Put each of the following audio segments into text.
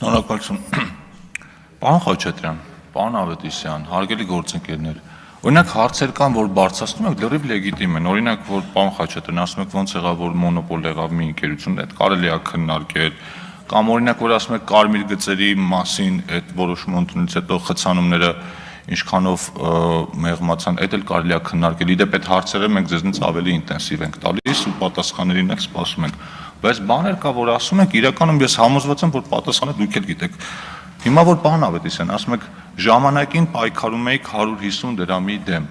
Շնորհակալություն։ Պարոն Խաչատրյան, պարոն Ավետիսյան, հարգելի գործընկերներ, օրինակ հարցեր կան, որ բարձրացնում եք, լրիվ լեգիտիմ են։ Օրինակ, որ պարոն Խաչատրյան ասում եք, ոնց եղավ, որ մոնոպոլ եղավ մի ընկերություն, այդ կարելի է քննարկել, կամ օրինակ, որ ասում եք կարմիր գծերի մասին այդ որոշումը ընդունելուց հետո խցանումները ինչքանով մեղմացան, այդ էլ կարելի է քննարկել։ Իդեպ այդ հարցերը մենք ձեզնից ավելի ինտենսիվ ենք տալիս ու պատասխաններին ենք սպասում ենք։ Բայց բաներ կա, որ ասում եք, իրականում ես համոզված եմ, որ պատասխանը դուք էլ գիտեք։ Հիմա որ պարոն Ավետիսյան, ասում եք, ժամանակին պայքարում էիք 150 դրամի դեմ։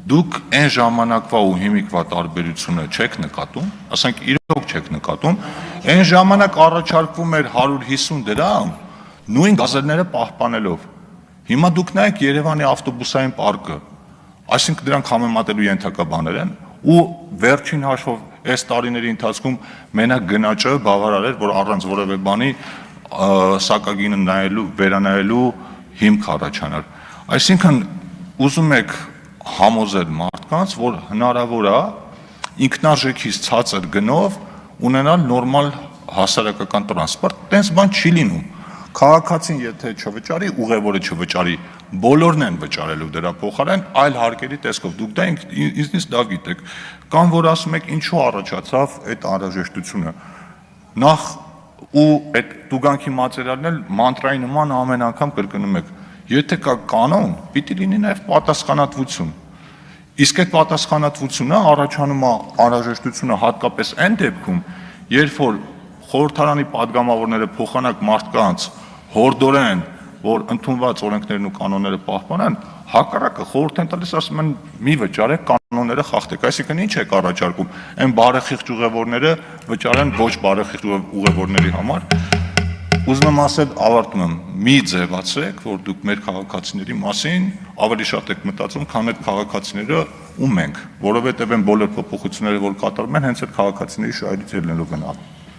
Դուք այն ժամանակվա ու հիմիկվա տարբերությունը չեք նկատում, ասենք իրոք չեք նկատում, այն ժամանակ առաջարկվում էր 150 դրամ, նույն գազելները պահպանելով։ Հիմա դուք նայեք Երևանի ավտոբուսային պարկը, այսինքն դրանք համեմատելու ենթակա բաներ են, ու վերջին հաշվով այս տարիների ընթացքում մենակ գնաճը բավարար էր, որ առանց որևէ բանի սակագինը վերանայելու հիմք առաջանար։ Այսինքն ուզում եք համոզել մարդկանց, որ հնարավոր է ինքնարժեքից ցածր գնով ունենալ նորմալ հասարակական տրանսպորտ, տենց բան չի լինում։ Քաղաքացին եթե չվճարի, ուղևորը չվճարի, բոլորն են վճարելու դրա փոխարեն այլ հարկերի տեսքով։ Դուք դա ինձնից դա գիտեք։ Կամ որ ասում եք ինչու առաջացավ այդ անհրաժեշտությունը։ Նախ ու այդ տուգանքի մատերիալն էլ մանտրայի նման ամեն անգամ կրկնում եք։ Եթե կա կանոն, պիտի լինի նաև պատասխանատվություն։ Իսկ այդ պատասխանատվությունը առաջանում է անհրաժեշտությունը հատկապես այն դեպքում, երբ որ խորհրդարանի падգամավորները փոխանակ մարդկանց հորդորեն, որ ընդունված օրենքներն ու կանոնները պահպանեն, հակառակը խորհուրդ են տալիս, ասում են մի վճարեք, կանոնները խախտեք։ Այսինքն ինչ եք առաջարկում, այն բարեխիղճ ուղևորները վճարեն ոչ բարեխիղճ ուղևորների համար։ Ուզում եմ ասել, ավարտում եմ, մի ձևացրեք, որ դուք մեր քաղաքացիների մասին ավելի շատ եք մտածում, քան այդ քաղաքացիները ու մենք, որովհետև այն բոլոր փոփոխությունները, որ կատարում են, հենց այդ քաղաքացիների շահերից ելնելով են անում։